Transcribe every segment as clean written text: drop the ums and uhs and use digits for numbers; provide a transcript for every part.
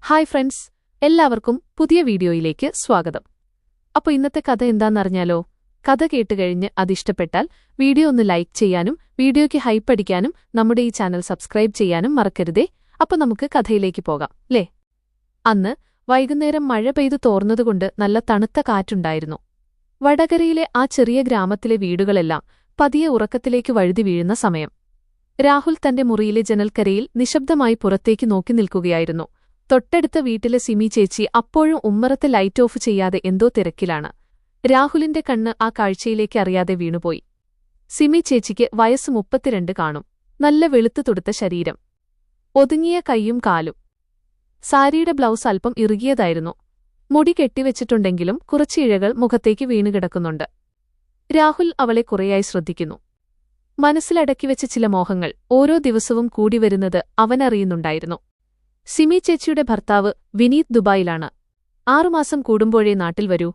Hi friends, എല്ലാവർക്കും പുതിയ വീഡിയോയിലേക്ക് സ്വാഗതം. അപ്പോൾ ഇന്നത്തെ കഥ എന്താണെന്നറിഞ്ഞാലോ? കഥ കേട്ടുകഴിഞ്ഞ് അതിഷ്ടപ്പെട്ടാൽ വീഡിയോ ഒന്ന് ലൈക്ക് ചെയ്യാനും വീഡിയോയ്ക്ക് ഹൈപ്പ് അടിക്കാനും നമ്മുടെ ഈ ചാനൽ സബ്സ്ക്രൈബ് ചെയ്യാനും മറക്കരുതേ. അപ്പോൾ നമുക്ക് കഥയിലേക്ക് പോകാം ല്ലേ? അന്ന് വൈകുന്നേരം മഴ പെയ്തു തോർന്നതുകൊണ്ട് നല്ല തണുത്ത കാറ്റുണ്ടായിരുന്നു. വടകരയിലെ ആ ചെറിയ ഗ്രാമത്തിലെ വീടുകളെല്ലാം പതിയെ ഉറക്കത്തിലേക്ക് വഴുതി വീഴുന്ന സമയം. രാഹുൽ തന്റെ മുറിയിലെ ജനൽക്കരയിൽ നിശബ്ദമായി പുറത്തേക്ക് നോക്കി നിൽക്കുകയായിരുന്നു. തൊട്ടടുത്ത വീട്ടിലെ സിമി ചേച്ചി അപ്പോഴും ഉമ്മറത്തെ ലൈറ്റ് ഓഫ് ചെയ്യാതെ എന്തോ തിരക്കിലാണ്. രാഹുലിന്റെ കണ്ണ് ആ കാഴ്ചയിലേക്ക് അറിയാതെ വീണുപോയി. സിമി ചേച്ചിക്ക് വയസ്സ് 32 കാണും. നല്ല വെളുത്തു തുടുത്ത ശരീരം, ഒതുങ്ങിയ കൈയും കാലും. സാരിയുടെ ബ്ലൗസ് അല്പം ഇറുകിയതായിരുന്നു. മുടി കെട്ടിവെച്ചിട്ടുണ്ടെങ്കിലും കുറച്ച് ഇഴകൾ മുഖത്തേക്ക് വീണുകിടക്കുന്നുണ്ട്. രാഹുൽ അവളെ കുറേയായി ശ്രദ്ധിക്കുന്നു. മനസ്സിലടക്കിവെച്ച ചില മോഹങ്ങൾ ഓരോ ദിവസവും കൂടിവരുന്നത് അവനറിയുന്നുണ്ടായിരുന്നു. സിമി ചേച്ചിയുടെ ഭർത്താവ് വിനീത് ദുബായിലാണ്. 6 മാസം കൂടുമ്പോഴേ നാട്ടിൽ വരൂ.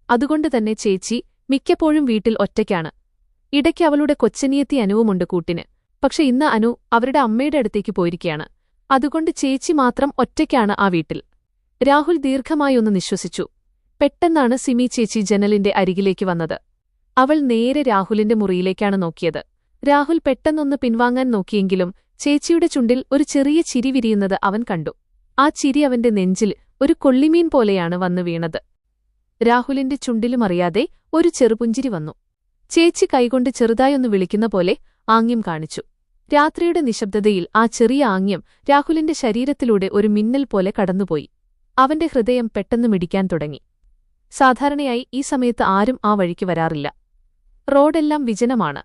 അതുകൊണ്ടുതന്നെ ചേച്ചി മിക്കപ്പോഴും വീട്ടിൽ ഒറ്റയ്ക്കാണ്. ഇടയ്ക്ക് അവളുടെ കൊച്ചനിയത്തി അനുവുമുണ്ട് കൂട്ടിന്. പക്ഷെ ഇന്ന് അനു അവരുടെ അമ്മയുടെ അടുത്തേക്ക് പോയിരിക്കുകയാണ്. അതുകൊണ്ട് ചേച്ചി മാത്രം ഒറ്റയ്ക്കാണ് ആ വീട്ടിൽ. രാഹുൽ ദീർഘമായി ഒന്ന് നിശ്വസിച്ചു. പെട്ടെന്നാണ് സിമി ചേച്ചി ജനലിന്റെ അരികിലേക്ക് വന്നത്. അവൾ നേരെ രാഹുലിന്റെ മുറിയിലേക്കാണ് നോക്കിയത്. രാഹുൽ പെട്ടെന്നൊന്ന് പിൻവാങ്ങാൻ നോക്കിയെങ്കിലും ചേച്ചിയുടെ ചുണ്ടിൽ ഒരു ചെറിയ ചിരി വിരിയുന്നത് അവൻ കണ്ടു. ആ ചിരി അവന്റെ നെഞ്ചിൽ ഒരു കൊള്ളിമീൻ പോലെയാണ് വന്നു വീണത്. രാഹുലിന്റെ ചുണ്ടിലുമറിയാതെ ഒരു ചെറുപുഞ്ചിരി വന്നു. ചേച്ചി കൈകൊണ്ട് ചെറുതായൊന്ന് വിളിക്കുന്ന പോലെ ആംഗ്യം കാണിച്ചു. രാത്രിയുടെ നിശബ്ദതയിൽ ആ ചെറിയ ആംഗ്യം രാഹുലിന്റെ ശരീരത്തിലൂടെ ഒരു മിന്നൽ പോലെ കടന്നുപോയി. അവന്റെ ഹൃദയം പെട്ടെന്ന് മിടിക്കാൻ തുടങ്ങി. സാധാരണയായി ഈ സമയത്ത് ആരും ആ വഴിക്ക് വരാറില്ല. റോഡെല്ലാം വിജനമാണ്.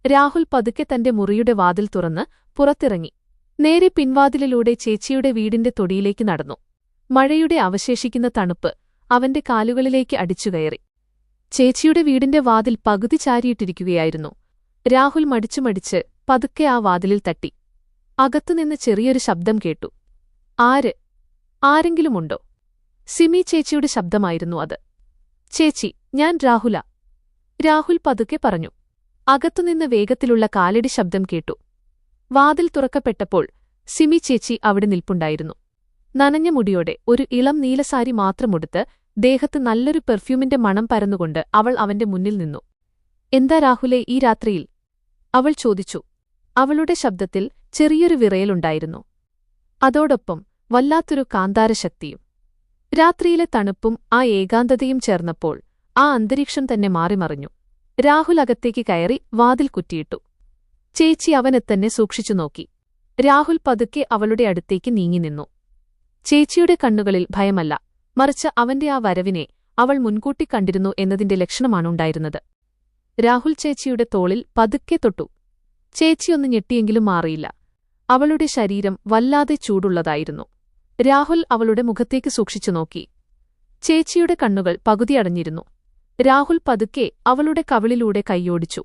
രാഹുൽ പതുക്കെ തന്റെ മുറിയുടെ വാതിൽ തുറന്ന് പുറത്തിറങ്ങി. നേരെ പിൻവാതിലിലൂടെ ചേച്ചിയുടെ വീടിന്റെ തൊടിയിലേക്ക് നടന്നു. മഴയുടെ അവശേഷിക്കുന്ന തണുപ്പ് അവന്റെ കാലുകളിലേക്ക് അടിച്ചുകയറി. ചേച്ചിയുടെ വീടിന്റെ വാതിൽ പകുതി ചാരിയിട്ടിരിക്കുകയായിരുന്നു. രാഹുൽ മടിച്ചു പതുക്കെ ആ വാതിലിൽ തട്ടി. അകത്തുനിന്ന് ചെറിയൊരു ശബ്ദം കേട്ടു. ആരെങ്കിലുമുണ്ടോ? സിമി ചേച്ചിയുടെ ശബ്ദമായിരുന്നു അത്. ചേച്ചി, ഞാൻ രാഹുല. രാഹുൽ പതുക്കെ പറഞ്ഞു. അകത്തുനിന്ന് വേഗത്തിലുള്ള കാലടി ശബ്ദം കേട്ടു. വാതിൽ തുറക്കപ്പെട്ടപ്പോൾ സിമി ചേച്ചി അവിടെ നിൽപ്പുണ്ടായിരുന്നു. നനഞ്ഞ മുടിയോടെ ഒരു ഇളം നീലസാരി മാത്രമുടുത്ത് ദേഹത്ത് നല്ലൊരു പെർഫ്യൂമിന്റെ മണം പരന്നുകൊണ്ട് അവൾ അവന്റെ മുന്നിൽ നിന്നു. എന്താ രാഹുലെ ഈ രാത്രിയിൽ? അവൾ ചോദിച്ചു. അവളുടെ ശബ്ദത്തിൽ ചെറിയൊരു വിറയലുണ്ടായിരുന്നു. അതോടൊപ്പം വല്ലാത്തൊരു കാന്താരശക്തിയും. രാത്രിയിലെ തണുപ്പും ആ ഏകാന്തതയും ചേർന്നപ്പോൾ ആ അന്തരീക്ഷം തന്നെ മാറിമറിഞ്ഞു. രാഹുൽ അകത്തേക്ക് കയറി വാതിൽ കുറ്റിയിട്ടു. ചേച്ചി അവനെത്തന്നെ സൂക്ഷിച്ചു നോക്കി. രാഹുൽ പതുക്കെ അവളുടെ അടുത്തേക്ക് നീങ്ങി നിന്നു. ചേച്ചിയുടെ കണ്ണുകളിൽ ഭയമല്ല, മറിച്ച് അവന്റെ ആ വരവിനെ അവൾ മുൻകൂട്ടി കണ്ടിരുന്നു എന്നതിന്റെ ലക്ഷണമാണുണ്ടായിരുന്നത്. രാഹുൽ ചേച്ചിയുടെ തോളിൽ പതുക്കെ തൊട്ടു. ചേച്ചിയൊന്ന് ഞെട്ടിയെങ്കിലും മാറിയില്ല. അവളുടെ ശരീരം വല്ലാതെ ചൂടുള്ളതായിരുന്നു. രാഹുൽ അവളുടെ മുഖത്തേക്ക് സൂക്ഷിച്ചു നോക്കി. ചേച്ചിയുടെ കണ്ണുകൾ പകുതി അടഞ്ഞിരുന്നു. രാഹുൽ പതുക്കെ അവളുടെ കവിളിലൂടെ കൈയോടിച്ചു.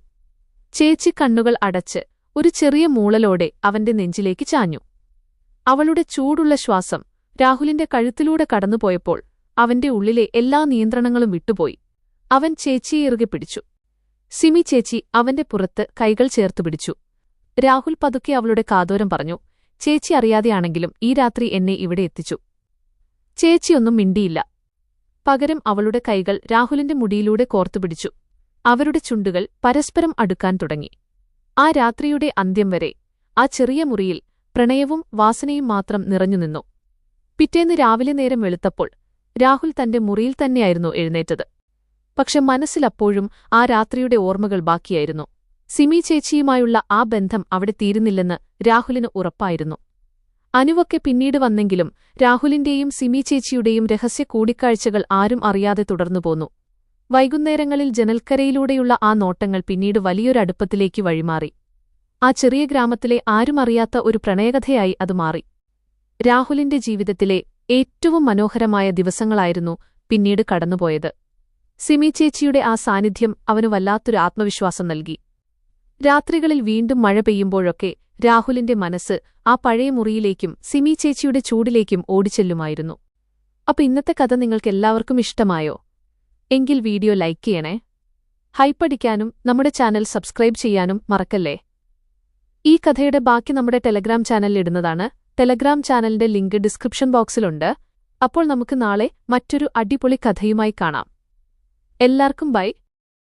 ചേച്ചി കണ്ണുകൾ അടച്ച് ഒരു ചെറിയ മൂളലോടെ അവന്റെ നെഞ്ചിലേക്ക് ചാഞ്ഞു. അവളുടെ ചൂടുള്ള ശ്വാസം രാഹുലിന്റെ കഴുത്തിലൂടെ കടന്നുപോയപ്പോൾ അവന്റെ ഉള്ളിലെ എല്ലാ നിയന്ത്രണങ്ങളും വിട്ടുപോയി. അവൻ ചേച്ചിയെ ഇറുകെ പിടിച്ചു. സിമി ചേച്ചി അവന്റെ പുറത്ത് കൈകൾ ചേർത്തുപിടിച്ചു. രാഹുൽ പതുക്കെ അവളുടെ കാതോരം പറഞ്ഞു. ചേച്ചി അറിയാതെയാണെങ്കിലും ഈ രാത്രി എന്നെ ഇവിടെ എത്തിച്ചു. ചേച്ചിയൊന്നും മിണ്ടിയില്ല. പകരം അവളുടെ കൈകൾ രാഹുലിന്റെ മുടിയിലൂടെ കോർത്തുപിടിച്ചു. അവരുടെ ചുണ്ടുകൾ പരസ്പരം അടുക്കാൻ തുടങ്ങി. ആ രാത്രിയുടെ അന്ത്യം വരെ ആ ചെറിയ മുറിയിൽ പ്രണയവും വാസനയും മാത്രം നിറഞ്ഞുനിന്നു. പിറ്റേന്ന് രാവിലെ നേരം വെളുത്തപ്പോൾ രാഹുൽ തന്റെ മുറിയിൽ തന്നെയായിരുന്നു എഴുന്നേറ്റത്. പക്ഷെ മനസ്സിലപ്പോഴും ആ രാത്രിയുടെ ഓർമ്മകൾ ബാക്കിയായിരുന്നു. സിമി ചേച്ചിയുമായുള്ള ആ ബന്ധം അവിടെ തീരുന്നില്ലെന്ന് രാഹുലിന് ഉറപ്പായിരുന്നു. അനുവൊക്കെ പിന്നീട് വന്നെങ്കിലും രാഹുലിന്റെയും സിമി ചേച്ചിയുടെയും രഹസ്യ കൂടിക്കാഴ്ചകൾ ആരും അറിയാതെ തുടർന്നുപോന്നു. വൈകുന്നേരങ്ങളിൽ ജനൽക്കരയിലൂടെയുള്ള ആ നോട്ടങ്ങൾ പിന്നീട് വലിയൊരടുപ്പത്തിലേക്ക് വഴിമാറി. ആ ചെറിയ ഗ്രാമത്തിലെ ആരും അറിയാത്ത ഒരു പ്രണയകഥയായി അത് മാറി. രാഹുലിന്റെ ജീവിതത്തിലെ ഏറ്റവും മനോഹരമായ ദിവസങ്ങളായിരുന്നു പിന്നീട് കടന്നുപോയത്. സിമി ചേച്ചിയുടെ ആ സാന്നിധ്യം അവനു വല്ലാത്തൊരു ആത്മവിശ്വാസം നൽകി. രാത്രികളിൽ വീണ്ടും മഴ പെയ്യുമ്പോഴൊക്കെ രാഹുലിന്റെ മനസ്സ് ആ പഴയ മുറിയിലേക്കും സിമി ചേച്ചിയുടെ ചൂടിലേക്കും ഓടിച്ചെല്ലുമായിരുന്നു. അപ്പൊ ഇന്നത്തെ കഥ നിങ്ങൾക്കെല്ലാവർക്കും ഇഷ്ടമായോ? എങ്കിൽ വീഡിയോ ലൈക്ക് ചെയ്യണേ. ഹൈപ്പടിക്കാനും നമ്മുടെ ചാനൽ സബ്സ്ക്രൈബ് ചെയ്യാനും മറക്കല്ലേ. ഈ കഥയുടെ ബാക്കി നമ്മുടെ ടെലഗ്രാം ചാനലിൽ ഇടുന്നതാണ്. ടെലഗ്രാം ചാനലിന്റെ ലിങ്ക് ഡിസ്ക്രിപ്ഷൻ ബോക്സിലുണ്ട്. അപ്പോൾ നമുക്ക് നാളെ മറ്റൊരു അടിപൊളി കഥയുമായി കാണാം. എല്ലാവർക്കും ബൈ.